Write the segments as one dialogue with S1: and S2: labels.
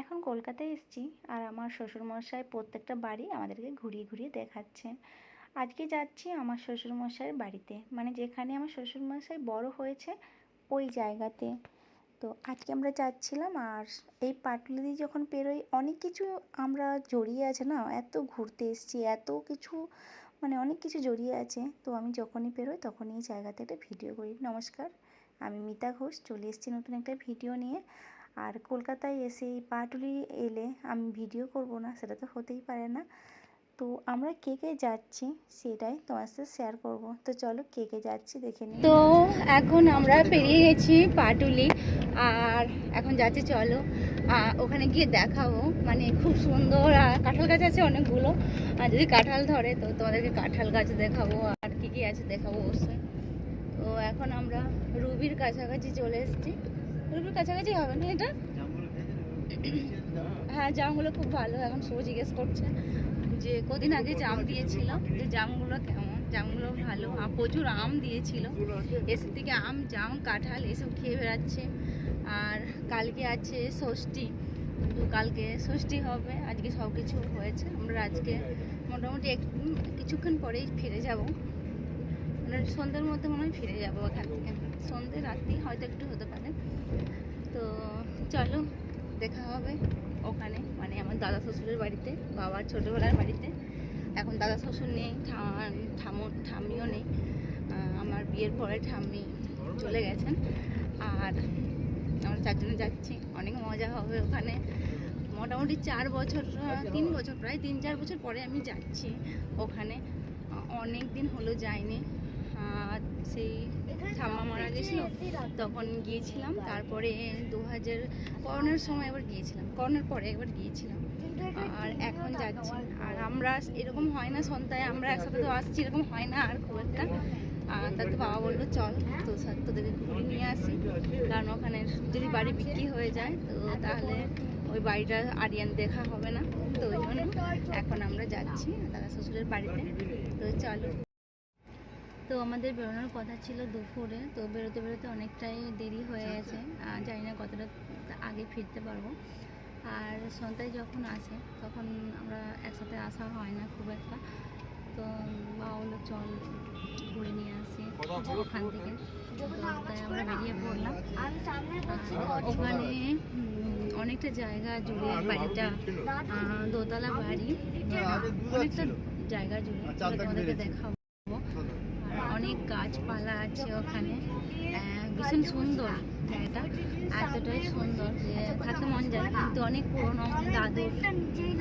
S1: এখন কলকাতায় এসেছি আর আমার শ্বশুরমশাই প্রত্যেকটা বাড়ি আমাদেরকে ঘুরিয়ে ঘুরিয়ে দেখাচ্ছেন। আজকে যাচ্ছি আমার শ্বশুরমশাইয়ের বাড়িতে, মানে যেখানে আমার শ্বশুরমশাই বড় হয়েছে ওই জায়গাতে। তো আজকে আমরা যাচ্ছিলাম, আর এই পাটুলি দিয়ে যখন পেরোই অনেক কিছু আমরা জড়িয়ে আছে না, এত ঘুরতে এসেছি, এত কিছু মানে অনেক কিছু জড়িয়ে আছে। তো আমি যখনই পেরোই তখনই এই জায়গাতে একটা ভিডিও করি। নমস্কার, আমি মিতা ঘোষ, চলে এসেছি নতুন একটা ভিডিও নিয়ে। আর কলকাতায় এসে এই পাটুলি এলে আমি ভিডিও করব না, সেটা তো হতেই পারে না। তো আমরা কে কে যাচ্ছি সেটাই তোমার সাথে শেয়ার করব। তো চলো কে কে যাচ্ছি দেখে নিই। তো এখন আমরা পেরিয়ে গেছি পাটুলি, আর এখন যাচ্ছি, চলো ওখানে গিয়ে দেখাবো। মানে খুব সুন্দর, আর কাঁঠাল গাছ আছে অনেকগুলো, আর যদি কাঁঠাল ধরে তো তোমাদেরকে কাঁঠাল গাছ দেখাবো, আর কী কী আছে দেখাবো অবশ্যই। তো এখন আমরা রুবির কাছাকাছি চলে এসেছি। রুবির কাছাকাছি হবে না এটা? হ্যাঁ, জামগুলো খুব ভালো। এখন শুভ জিজ্ঞেস করছে যে কদিন আগে জাম দিয়েছিল, যে জামগুলো কেমন। জামগুলো ভালো, আর প্রচুর আম দিয়েছিল। এসের থেকে আম, জাম, কাঁঠাল এসব খেয়ে বেড়াচ্ছে। আর কালকে আছে ষষ্ঠী, তো কালকে ষষ্ঠী হবে। আজকে সব কিছু হয়েছে। আমরা আজকে মোটামুটি কিছুক্ষণ পরেই ফিরে যাব, মানে সন্ধ্যের মধ্যে মনে হয় ফিরে যাবো ওখান থেকে। সন্ধ্যে রাত্রি হয়তো একটু হতে পারে। তো চলো দেখা হবে ওখানে, মানে আমার দাদা শ্বশুরের বাড়িতে, বাবার ছোটোবেলার বাড়িতে। এখন দাদা শ্বশুর নেই, ঠাম্মিও নেই। আমার বিয়ের পরে ঠাম্মি চলে গেছেন, আর আমরা চারজনে যাচ্ছি। অনেক মজা হবে ওখানে। মোটামুটি 4 বছর, 3 বছর, প্রায় 3-4 বছর পরে আমি যাচ্ছি ওখানে। অনেক দিন হলো যাইনি। সেই ঠাম্মা মারা গেছিল তখন গিয়েছিলাম, তারপরে 2000 করোনার সময় একবার গিয়েছিলাম, করোনার পরে একবার গিয়েছিলাম, আর এখন যাচ্ছি। আর আমরা এরকম হয় না সন্ধ্যায় আমরা একসাথে তো আসছি, এরকম হয় না আর খুব একটা। তাতে বাবা বললো চল তোদেরকে ঘুরে নিয়ে আসি, কারণ ওখানে যদি বাড়ি বিক্রি হয়ে যায় তো তাহলে ওই বাড়িটা আরিয়ান দেখা হবে না। তো ওই জন্য এখন আমরা যাচ্ছি দাদা শ্বশুরের বাড়িতে। তো চলো। তো আমাদের বেরোনোর কথা ছিল দুপুরে, তো বেরোতে বেরোতে অনেকটাই দেরি হয়ে গেছে। জানি না কতটা আগে ফিরতে পারবো। আর সন্ধ্যায় যখন আসে তখন আমরা একসাথে আসা হয় না খুব একটা। তো বাবা বললো চল ঘুরে নিয়ে আসি ওখান থেকে। তো তাই আমরা বেরিয়ে পড়লাম। ওখানে অনেকটা জায়গা জুড়ে বাড়িটা, দোতলা বাড়ি, অনেকটা জায়গা জুড়ে তোমাদেরকে দেখাবো। অনেক গাছপালা আছে ওখানে, ভীষণ সুন্দর জায়গাটা, এতটাই সুন্দর যে থাকতে মন যায়। কিন্তু অনেক পুরনো, দাদুর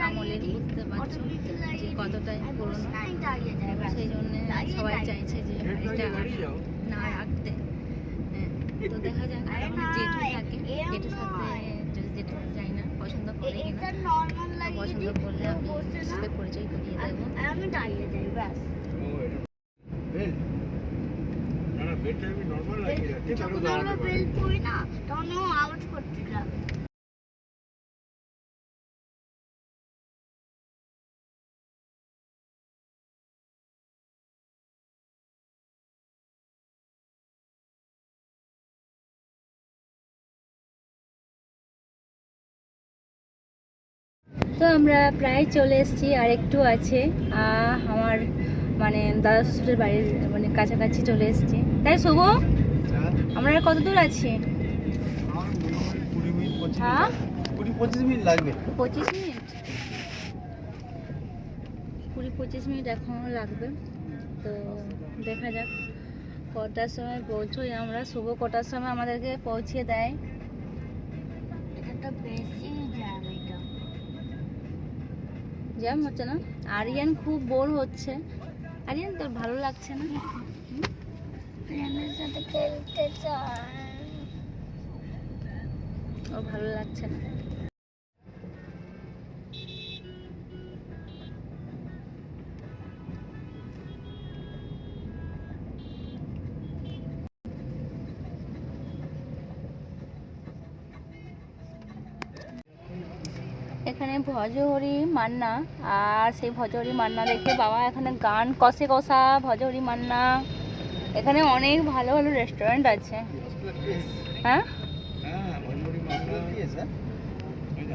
S1: আমলের, বুঝতে পারছো যে কতটাই পুরনো। সেই জন্য সবাই চাইছে যে এটা না রাখতে। তো দেখা যাক, আর ওখানে জেঠু থাকে, জেঠুর সাথে যদি জেঠু যাই না পছন্দ করে কিনা, পছন্দ করলে আমি সাথে পরিচয় করিয়ে দেবো। আমি দাঁড়িয়ে যাই ব্যাস। তো আমরা প্রায় চলে এসেছি, আর একটু আছে। আমার মানে দাদা শ্বশুরের বাড়ির মানে কাছাকাছি চলে এসেছি, তাই শুভ? আমরা কত দূর আছি?
S2: 20-25 মিনিট লাগবে।
S1: 25 মিনিট, 20-25 মিনিট এখনও লাগবে। তো দেখা যাক কটার সময় পৌঁছোই আমরা। শুভ কটার সময় আমাদেরকে পৌঁছে দেয়। জ্যাম হচ্ছে না? আরিয়ান খুব বোর হচ্ছে। আরিয়ান তোর ভালো লাগছে না? সাথে খেলতে চায়, ওর ভালো লাগছে না। এখানে ভজহরি মান্না, আর সেই ভজহরি মান্না দেখে বাবা এখানে গান কষে কষা। ভজহরি মান্না, এখানে অনেক ভালো ভালো রেস্টুরেন্ট আছে। হ্যাঁ,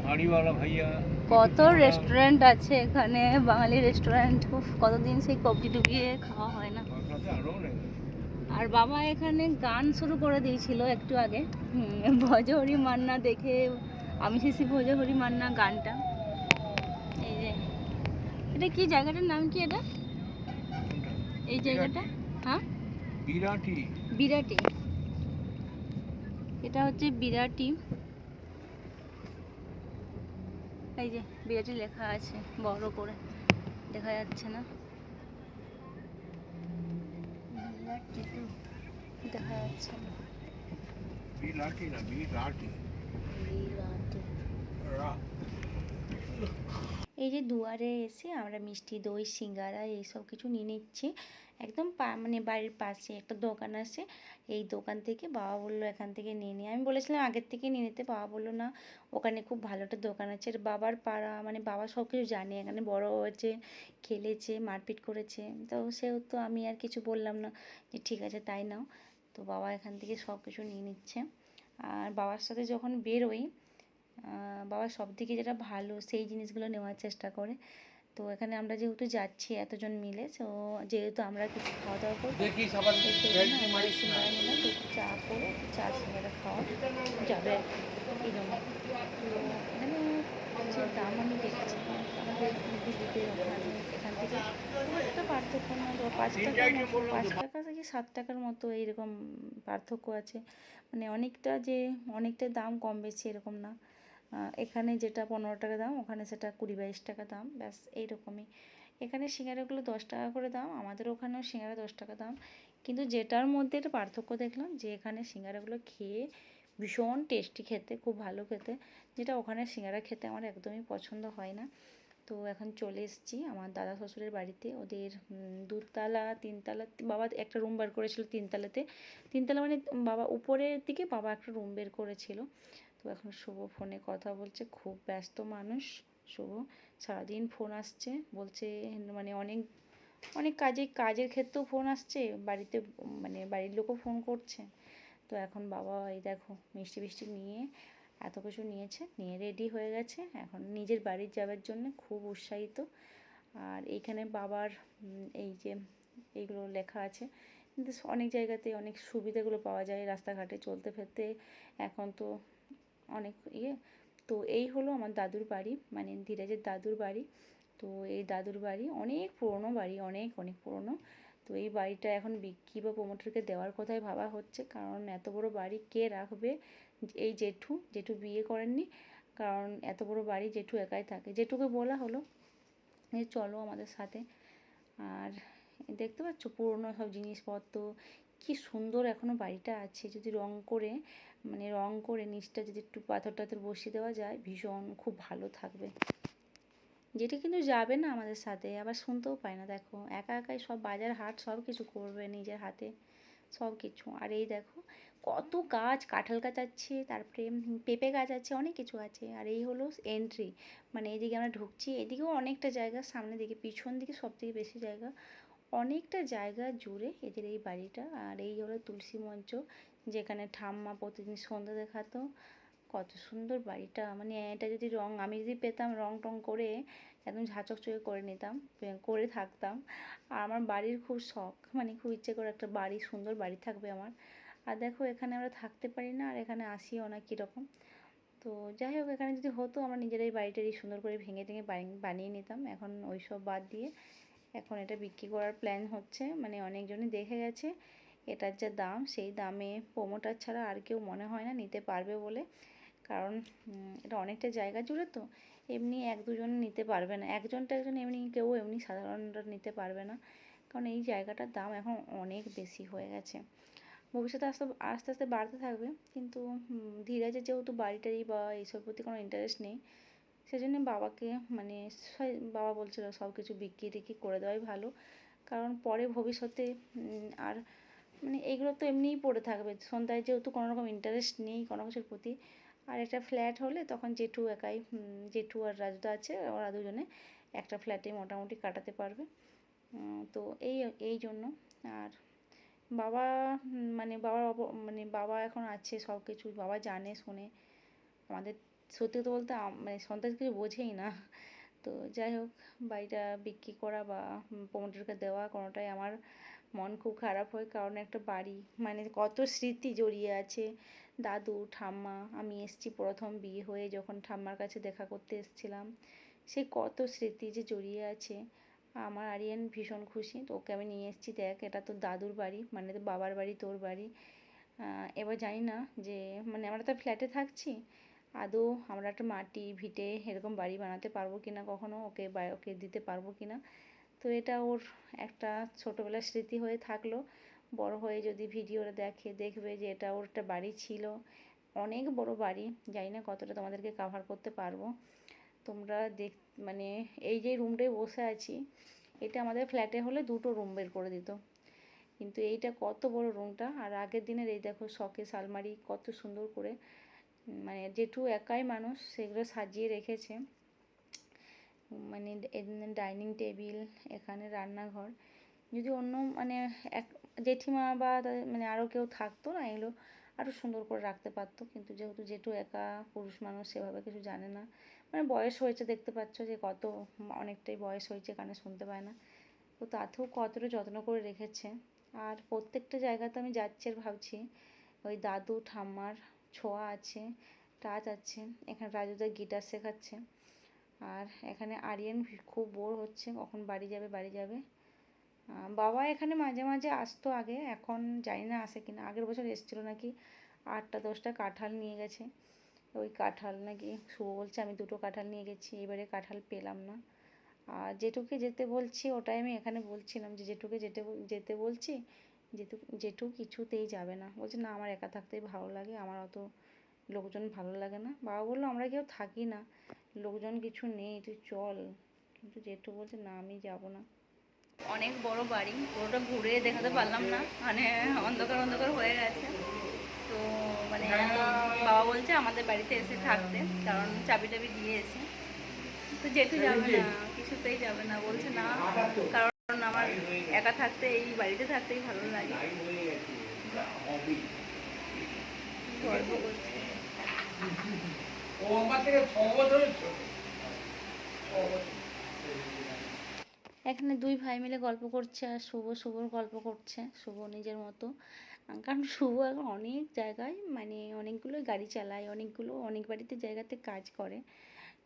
S2: গাড়িওয়ালা ভাইয়া
S1: কত রেস্টুরেন্ট আছে এখানে, বাঙালি রেস্টুরেন্ট। কতদিন সেই কবজি ডুবিয়ে খাওয়া হয় না।
S2: বাংলাতে আরো নেই।
S1: আর বাবা এখানে গান শুরু করে দিয়েছিল একটু আগে, ভজহরি মান্না দেখে, আমি শেষে ভজহরি মান্না গানটা। এই যে এটা কি, জায়গাটার নাম কি এটা, এই জায়গাটা? হ্যাঁ,
S2: বিরাটি।
S1: বিরাটি। এটা হচ্ছে বিরাটি। এই যে বিরাটি লেখা আছে বড় করে, দেখা যাচ্ছে না, দেখা যাচ্ছে না।
S2: বিরাটি না বিরাটি।
S1: বিরাটি।
S2: রা।
S1: এই যে দুয়ারে এসে আমরা মিষ্টি দই সিঙ্গারা এইসব কিছু নিয়ে নিচ্ছি। একদম মানে বাড়ির পাশে একটা দোকান আছে, এই দোকান থেকে বাবা বললো এখান থেকে নিয়ে নিই। আমি বলেছিলাম আগের থেকে নিয়ে নিতে, বাবা বললো না, ওখানে খুব ভালো একটা দোকান আছে। আর বাবার পাড়া, মানে বাবা সব কিছু জানে, এখানে বড় হয়েছে, খেলেছে, মারপিট করেছে, তো সেহেতু আমি আর কিছু বললাম না, যে ঠিক আছে তাই নাও। তো বাবা এখান থেকে সব কিছু নিয়ে নিচ্ছে। আর বাবার সাথে যখন বেরোই, বাবা সব থেকে যেটা ভালো সেই জিনিসগুলো নেওয়ার চেষ্টা করে। তো এখানে আমরা যেহেতু যাচ্ছি এতজন মিলে, তো যেহেতু আমরা কিছু খাওয়া দাওয়া করবো,
S2: দেখি সবার
S1: তো সেই জন্য আমরা সিঙ্গারা নিলাম, তো একটু চা করে চা সিঙ্গারা খাওয়া যাবে আর কি, এই জন্য। তো এখানে যে দাম আমি দেখছি আমাদের দিল্লিতে ওখানে, এখান থেকে খুব একটা পার্থক্য না, 5 টাকার মতো, 5 টাকা থেকে 7 টাকার মতো এইরকম পার্থক্য আছে। মানে অনেকটা দাম কম বেশি এরকম না। এখানে যেটা 15 টাকা দাম, ওখানে সেটা 20-22 টাকা দাম, ব্যাস এইরকমই। এখানে সিঙ্গারাগুলো 10 টাকা করে দাম, আমাদের ওখানেও সিঙ্গারা 10 টাকা দাম। কিন্তু যেটার মধ্যে একটা পার্থক্য দেখলাম, যে এখানে সিঙ্গারাগুলো খেয়ে ভীষণ টেস্টি খেতে, খুব ভালো খেতে, যেটা ওখানে সিঙ্গারা খেতে আমার একদমই পছন্দ হয় না। তো এখন চলে এসেছি আমার দাদা শ্বশুরের বাড়িতে, ওদের 2তলা 3তলা, বাবা একটা রুম বার করেছিল 3তলাতে, 3তলা মানে বাবা উপরের দিকে বাবা একটা রুম বের করেছিল। তো এখন শুভ ফোনে কথা বলছে, খুব ব্যস্ত মানুষ শুভ, সারাদিন ফোন আসছে, বলছে মানে অনেক অনেক কাজের ক্ষেত্রেও ফোন আসছে, বাড়িতে মানে বাড়ির লোকও ফোন করছে। তো এখন বাবা এই দেখো মিষ্টি ফিষ্টি নিয়ে এত কিছু নিয়েছে, নিয়ে রেডি হয়ে গেছে, এখন নিজের বাড়ি যাওয়ার জন্য খুব উৎসাহিত। আর এইখানে বাবার এই যে এইগুলো লেখা আছে, কিন্তু অনেক জায়গাতে অনেক সুবিধাগুলো পাওয়া যায় রাস্তাঘাটে চলতে ফিরতে, এখন তো অনেক তো এই হলো আমার দাদুর বাড়ি, মানে ধীরাজের দাদুর বাড়ি। তো এই দাদুর বাড়ি অনেক পুরনো বাড়ি, অনেক অনেক পুরনো। তো এই বাড়িটা এখন বিক্রি বা প্রমোটারকে দেওয়ার কথাই ভাবা হচ্ছে, কারণ এত বড় বাড়ি কে রাখবে। এই জেঠু বিয়ে করেননি, কারণ এত বড় বাড়ি জেঠু একাই থাকে। জেঠুকে বলা হলো যে চলো আমাদের সাথে। আর দেখতে পাচ্ছ পুরনো সব জিনিসপত্র, কি সুন্দর এখনও বাড়িটা আছে। যদি রং করে নিচটা যদি একটু পাথর টাথর বসিয়ে দেওয়া যায়, ভীষণ খুব ভালো থাকবে। যেটা কিন্তু যাবে না আমাদের সাথে, আবার শুনতেও পায় না, দেখো একা একাই সব বাজার হাট সব কিছু করবে নিজের হাতে, সব কিছু। আর এই দেখো কত গাছ, কাঁঠাল গাছ আছে, তারপরে পেঁপে গাছ আছে, অনেক কিছু আছে। আর এই হলো এন্ট্রি, মানে এইদিকে আমরা ঢুকছি, এদিকেও অনেকটা জায়গা, সামনের দিকে পিছন দিকে সব থেকে বেশি জায়গা, অনেকটা জায়গা জুড়ে এদের এই বাড়িটা। আর এই হলো তুলসী মঞ্চ, যেখানে ঠাম্মা প্রতিদিন সন্ধ্যা দেখাতো। কত সুন্দর বাড়িটা, মানে এটা যদি আমি যদি পেতাম রং টং করে একদম ঝাঁচকচকে করে নিতাম, করে থাকতাম। আর আমার বাড়ির খুব শখ, মানে খুব ইচ্ছে করে একটা বাড়ি, সুন্দর বাড়ি থাকবে আমার। আর দেখো এখানে আমরা থাকতে পারি না, আর এখানে আসিও না কীরকম। তো যাই হোক, এখানে যদি হতো আমরা নিজেরাই বাড়িটারি সুন্দর করে ভেঙে টেঙে বানিয়ে নিতাম। এখন ওই সব বাদ দিয়ে এখন এটা বিক্রি করার প্ল্যান হচ্ছে, মানে অনেকজনই দেখে গেছে, এটার যা দাম সেই দামে প্রোমোটার ছাড়া আর কেউ মনে হয় না নিতে পারবে বলে। কারণ এটা অনেকটা জায়গা জুড়ে, তো এমনি 1-2জন নিতে পারবে না, একজন এমনি কেউ এমনি সাধারণরা নিতে পারবে না, কারণ এই জায়গাটার দাম এখন অনেক বেশি হয়ে গেছে। ভবিষ্যতে আস্তে আস্তে বাড়তে থাকবে, কিন্তু ধীরাজের যেহেতু বাড়ি টাড়ি বা এইসব প্রতি কোনো ইন্টারেস্ট নেই, সেজন্য বাবাকে মানে বাবা বলছিল সব কিছু বিক্রি টিক্রি করে দেওয়াই ভালো, কারণ পরে ভবিষ্যতে আর মানে এগুলো তো এমনিই পড়ে থাকবে, সন্ধ্যায় যেহেতু কোনো রকম ইন্টারেস্ট নেই কোনো কিছুর প্রতি। আর একটা ফ্ল্যাট হলে তখন জেঠু একাই, জেঠু আর রাজুদা আছে, ওরা দুজনে একটা ফ্ল্যাটে মোটামুটি কাটাতে পারবে। তো এই জন্য। আর বাবা মানে বাবার মানে বাবা এখন আছে, সব কিছু বাবা জানে শোনে, আমাদের সত্যি কথা বলতে মানে সন্তান কিছু বোঝেই না। তো যাই হোক, বাড়িটা বিক্রি করা বা প্রমোটারকে দেওয়া কোনোটাই আমার মন খুব খারাপ হয়, কারণ একটা বাড়ি মানে কত স্মৃতি জড়িয়ে আছে। দাদু ঠাম্মা, আমি এসেছি প্রথম বিয়ে হয়ে যখন ঠাম্মার কাছে দেখা করতে এসেছিলাম, সেই কত স্মৃতি যে জড়িয়ে আছে। আমার আরিয়ান ভীষণ খুশি, তো ওকে আমি নিয়ে এসেছি, দেখ এটা তোর দাদুর বাড়ি, মানে তোর বাবার বাড়ি তোর বাড়ি। এবার জানি না যে মানে আমরা তো ফ্ল্যাটে থাকছি, আদৌ আমরা একটা মাটি ভিটে এরকম বাড়ি বানাতে পারবো কিনা, কখনো ওকে ওকে দিতে পারবো কিনা। তো এটা ওর একটা ছোটোবেলার স্মৃতি হয়ে থাকলো। বড় হয়ে যদি ভিডিওটা দেখবে যে এটা ওর একটা বাড়ি ছিল, অনেক বড় বাড়ি। জানি না কতটা তোমাদেরকে কাভার করতে পারবো। তোমরা মানে এই যে রুমটায় বসে আছি, এটা আমাদের ফ্ল্যাটে হলে দুটো রুম বের করে দিত, কিন্তু এইটা কত বড় রুমটা। আর আগের দিনের এই দেখো শোকেস আলমারি কত সুন্দর করে, মানে জেঠু একাই মানুষ সেগুলো সাজিয়ে রেখেছে। মানে ডাইনিং টেবিল, এখানে রান্নাঘর। যদি অন্য মানে এক জেঠিমা বা তাদের মানে আরও কেউ থাকতো না, এগুলো আরও সুন্দর করে রাখতে পারতো, কিন্তু যেহেতু জেঠু একা পুরুষ মানুষ, সেভাবে কিছু জানে না। মানে বয়স হয়েছে, দেখতে পাচ্ছ যে কত অনেকটাই বয়স হয়েছে, কানে শুনতে পায় না। তো তাতেও কতটা যত্ন করে রেখেছে। আর প্রত্যেকটা জায়গাতে আমি যাচ্ছি আর ভাবছি ওই দাদু ঠাম্মার ছোঁয়া আছে, টাচ আছে। এখানে রাজুদা গিটার শেখাচ্ছে, আর এখানে আরিয়ান খুব বোর হচ্ছে, কখন বাড়ি যাবে বাড়ি যাবে। বাবা এখানে মাঝে মাঝে আসতো আগে, এখন জানি না আসে কিনা। আগের বছর এসেছিলো নাকি 8-10টা কাঁঠাল নিয়ে গেছে। ওই কাঁঠাল নাকি শুভ বলছে আমি 2টো কাঁঠাল নিয়ে গেছি, এবারে কাঁঠাল পেলাম না। আর জেঠুকে যেতে বলছি, ওটাই আমি এখানে বলছিলাম যে জেঠুকে যেতে বলছি, জেঠু কিছুতেই যাবে না, বলছে না আমার একা থাকতেই ভালো লাগে, আমার অত লোকজন ভালো লাগে না। বাবা বললো আমরা কেউ থাকি না, লোকজন কিছু নেই, তুই চল। কিন্তু জেঠু বলছে না আমি যাব না। অনেক বড় বাড়ি, পুরোটা ঘুরে দেখাতে পারলাম না, মানে অন্ধকার অন্ধকার হয়ে গেছে। তো মানে বাবা বলছে আমাদের বাড়িতে এসে থাকতে, কারণ চাবি টাবি দিয়েছে। তো জেঠু যাবে না, কিছুতেই যাবে না, বলছে না, কারণ আমার একা থাকতে এই বাড়িতে থাকতেই ভালো লাগে। গল্প করছে। এখানে দুই ভাই মিলে গল্প করছে, আর শুভর গল্প করছে, শুভ নিজের মতো। কারণ শুভ এখন অনেক জায়গায় মানে অনেকগুলো গাড়ি চালায়, অনেক বাড়িতে জায়গাতে কাজ করে।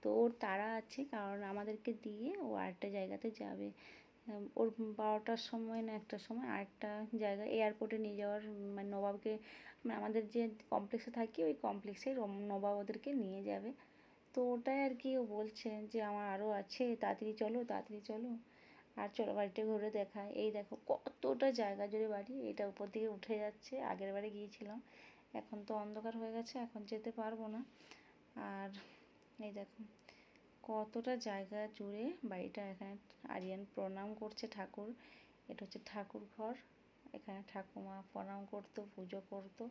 S1: তো ওর তাড়া আছে, কারণ আমাদেরকে দিয়ে ও আরেকটা জায়গাতে যাবে। ওর 12টার সময় না 1টার সময় আরেকটা জায়গায় এয়ারপোর্টে নিয়ে যাওয়ার, মানে নবাবকে, মানে আমাদের যে কমপ্লেক্সে থাকি ওই কমপ্লেক্সে নবাব ওদেরকে নিয়ে যাবে। তো ওটাই আর কি, ও বলছে যে আমার আরও আছে, তাড়াতাড়ি চলো তাড়াতাড়ি চলো। আর চলো বাড়িটা ঘুরে দেখায়। এই দেখো কতটা জায়গা জুড়ে বাড়ি, এটা উপর দিকে উঠে যাচ্ছে। আগের বারে গিয়েছিলাম, এখন তো অন্ধকার হয়ে গেছে, এখন যেতে পারবো না। আর এই দেখো কতটা জায়গা জুড়ে বাড়িটা। এখানে আরিয়ান প্রণাম করছে ঠাকুর, এটা হচ্ছে ঠাকুর ঘর। এখানে ঠাকুমা প্রণাম করতো, পুজো করতো।